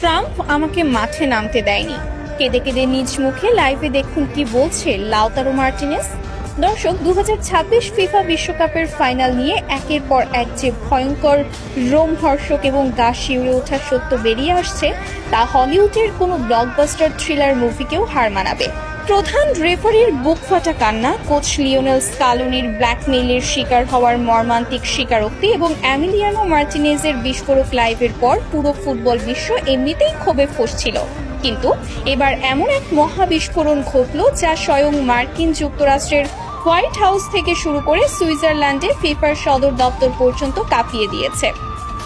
Trump আমাকে মাঠে নামতে দেয়নি। কেঁদে কেঁদে নিজ মুখে লাইভে দেখুন কি বলছে লাউতারো মার্টিনেজ। দর্শক, 2026 ফিফা বিশ্বকাপের ফাইনাল নিয়ে একের পর এক যে ভয়ঙ্কর, রোমহর্ষক এবং গা শিউরে ওঠা সত্য বেরিয়ে আসছে, তা হলিউডের কোনো ব্লকবাস্টার থ্রিলার মুভিকেও হার মানাবে। প্রধান রেফারির বুকফাটা কান্না, কোচ লিওনেল স্কালোনির ব্ল্যাকমেইলের শিকার হওয়ার মর্মান্তিক স্বীকারোক্তি এবং এমিলিয়ানো মার্টিনেজের বিস্ফোরক লাইভের পর পুরো ফুটবল বিশ্ব এমনিতেই ক্ষোভে ফুঁসছিল। কিন্তু এবার এমন এক মহা বিস্ফোরণ ঘটল যা স্বয়ং মার্কিন যুক্তরাষ্ট্রের হোয়াইট হাউস থেকে শুরু করে সুইজারল্যান্ডে ফিফার সদর দপ্তর পর্যন্ত কাঁপিয়ে দিয়েছে।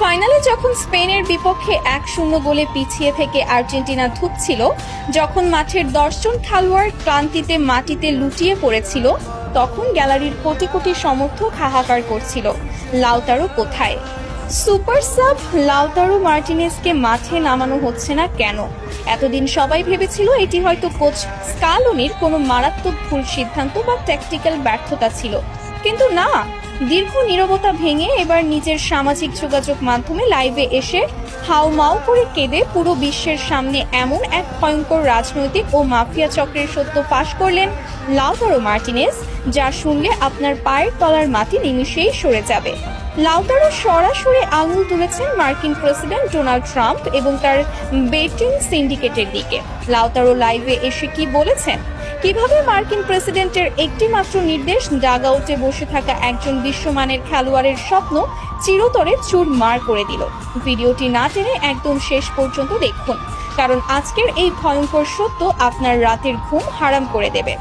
ফাইনালে যখন স্পেনের বিপক্ষে 1-0 গোলে পিছিয়ে থেকে আর্জেন্টিনা ধুঁকছিল, যখন মাঠের 10 জন খেলোয়াড় ক্লান্তিতে মাটিতে লুটিয়ে পড়েছিল, তখন গ্যালারির কোটি কোটি সমর্থক হাহাকার করছিল, লাউতারো কোথায়? সুপার সাব লাউতারো মার্টিনেজকে মাঠে নামানো হচ্ছে না কেন? এতদিন সবাই ভেবেছিল এটি হয়তো কোচ স্কালোনির কোনো মারাত্মক ভুল সিদ্ধান্ত বা ট্যাকটিক্যাল ব্যর্থতা ছিল, কিন্তু না। দীর্ঘ নীরবতা ভেঙে এবার নিজের সামাজিক যোগাযোগ মাধ্যমে লাইভে এসে হাউমাউ করে কেঁদে পুরো বিশ্বের সামনে এমন এক ভয়ঙ্কর রাজনৈতিক ও মাফিয়া চক্রের সত্য ফাঁস করলেন লাউতারো মার্টিনেজ, যা শুনলে আপনার পায়ের তলার মাটি নিমিষেই সরে যাবে। লাউতারো সরাসরি আঙুল তুলেছেন মার্কিন প্রেসিডেন্ট ডোনাল্ড ট্রাম্প এবং তার বেটিং সিন্ডিকেটের দিকে। লাউতারো লাইভে এসে কি বলেছেন, কিভাবে মার্কিন প্রেসিডেন্টের একটি মাত্র নির্দেশ ডাগ আউটে বসে থাকা একজন বিশ্বমানের খেলোয়াড়ের স্বপ্ন চিরতরে চুরমার করে দিল। ভিডিওটি না টেনে একদম শেষ পর্যন্ত দেখুন, কারণ আজকের এই ভয়ঙ্কর সত্য আপনার রাতের ঘুম হারাম করে দেবে।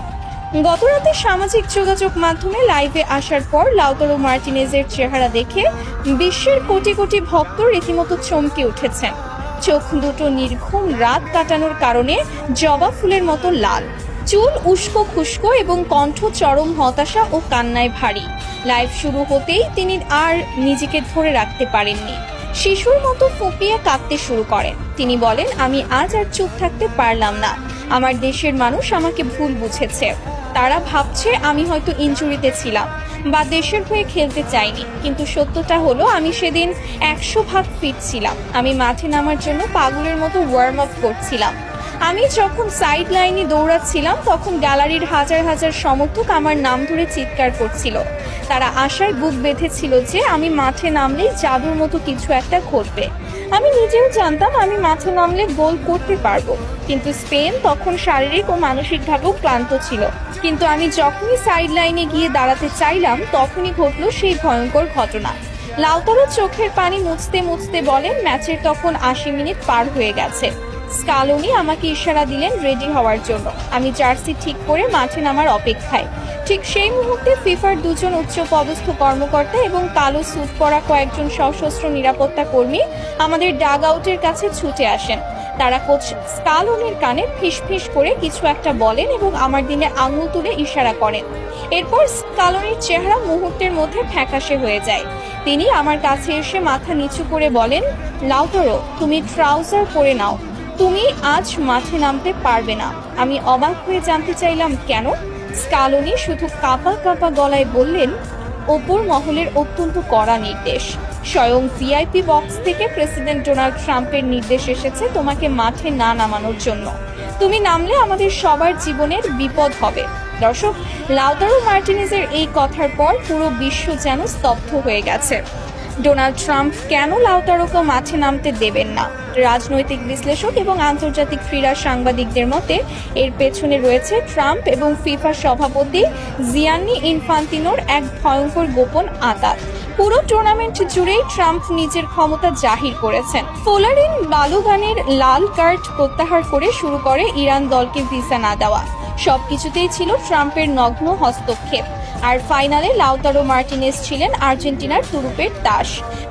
গতরাতে সামাজিক যোগাযোগ মাধ্যমে লাইভে আসার পর লাউতারো মার্টিনেজের চেহারা দেখে বিশ্বের কোটি কোটি ভক্ত রীতিমতো চমকে উঠেছেন। চোখ দুটো নির্ঘুম রাত কাটানোর কারণে জবা ফুলের মতো লাল, চুল উস্কো খুস্কো এবং কণ্ঠ চরম হতাশা ও কান্নায় ভারী। লাইভ শুরু হতেই তিনি আর নিজেকে ধরে রাখতে পারেননি, শিশুর মতো ফুঁপিয়ে কাঁদতে শুরু করেন। তিনি বলেন, আমি আজ আর চুপ থাকতে পারলাম না। আমার দেশের মানুষ আমাকে ভুল বুঝেছে। তারা ভাবছে আমি হয়তো ইনজুরিতে ছিলাম বা দেশের হয়ে খেলতে চাইনি, কিন্তু সত্যটা হলো আমি সেদিন 100% ফিট ছিলাম। আমি মাঠে নামার জন্য পাগলের মতো ওয়ার্ম আপ করছিলাম। আমি যখন সাইড লাইনে দৌড়াচ্ছিলাম তখন গ্যালারির হাজার হাজার সমর্থক আমার নাম ধরে চিৎকার করছিল। তারা আশায় বুক বেঁধেছিল যে আমি মাঠে নামলেই জাদুর মতো কিছু একটা ঘটবে। আমি নিজেও জানতাম আমি মাঠে নামলে গোল করতে পারবো, কিন্তু স্পেন তখন শারীরিক ও মানসিকভাবেও ক্লান্ত ছিল। কিন্তু আমি যখনই সাইড লাইনে গিয়ে দাঁড়াতে চাইলাম তখনই ঘটলো সেই ভয়ঙ্কর ঘটনা। লাউতারো চোখের পানি মুছতে মুছতে বলেন, ম্যাচের তখন 80 মিনিট পার হয়ে গেছে। স্কালোনি আমাকে ইশারা দিলেন রেডি হওয়ার জন্য। আমি জার্সি ঠিক করে মাঠে নামার অপেক্ষায়। ঠিক সেই মুহূর্তে ফিফার 2 জন উচ্চপদস্থ কর্মকর্তা এবং কালো স্যুট পরা কয়েকজন সশস্ত্র নিরাপত্তা কর্মী আমাদের ডাগ আউটের কাছে ছুটে আসেন। তারা কোচ স্কালোনির কানে ফিসফিস করে কিছু একটা বলেন এবং আমার দিকে আঙুল তুলে ইশারা করেন। এরপর স্কালোনির চেহারা মুহূর্তের মধ্যে ফ্যাকাশে হয়ে যায়। তিনি আমার কাছে এসে মাথা নিচু করে বলেন, লাউতারো, তুমি ট্রাউজার পরে নাও, তুমি আজ মাঠে নামতে পারবে না। আমি অবাক হয়ে জানতে চাইলাম কেন? স্কালোনি শুধু কাঁপা কাঁপা গলায় বললেন, ওপর মহলের অত্যন্ত কড়া নির্দেশ। স্বয়ং ভিআইপি বক্স থেকে প্রেসিডেন্ট ডোনাল্ড ট্রাম্পের নির্দেশ এসেছে তোমাকে মাঠে না নামানোর জন্য। তুমি নামলে আমাদের সবার জীবনের বিপদ হবে। দর্শক, লাউতারো মার্টিনেজের এই কথার পর পুরো বিশ্ব যেন স্তব্ধ হয়ে গেছে। ডোনাল্ড ট্রাম্প কেন লাউতারোকে মাঠে নামতে দেবেন না? রাজনৈতিক বিশ্লেষক এবং আন্তর্জাতিক ক্রীড়া সাংবাদিকদের মতে এর পেছনে রয়েছে ট্রাম্প এবং ফিফা সভাপতি জিয়ান্নি ইনফান্তিনোর এক ভয়ঙ্কর গোপন আঁতাত। পুরো টুর্নামেন্ট জুড়েই ট্রাম্প নিজের ক্ষমতা জাহির করেছেন। ফোলারিন বালুগানের লাল কার্ড প্রত্যাহার করে শুরু করে ইরান দলকে ভিসা না দেওয়া, সবকিছুতেই ছিল ট্রাম্পের নগ্ন হস্তক্ষেপ। আর ফাইনালে লাউতারো মার্টিনেজ ছিলেন আর্জেন্টিনার তুরুপের তাস।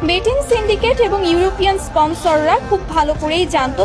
বেটিং সিন্ডিকেট এবং ইউরোপিয়ান স্পন্সররা খুব ভালো করেই জানত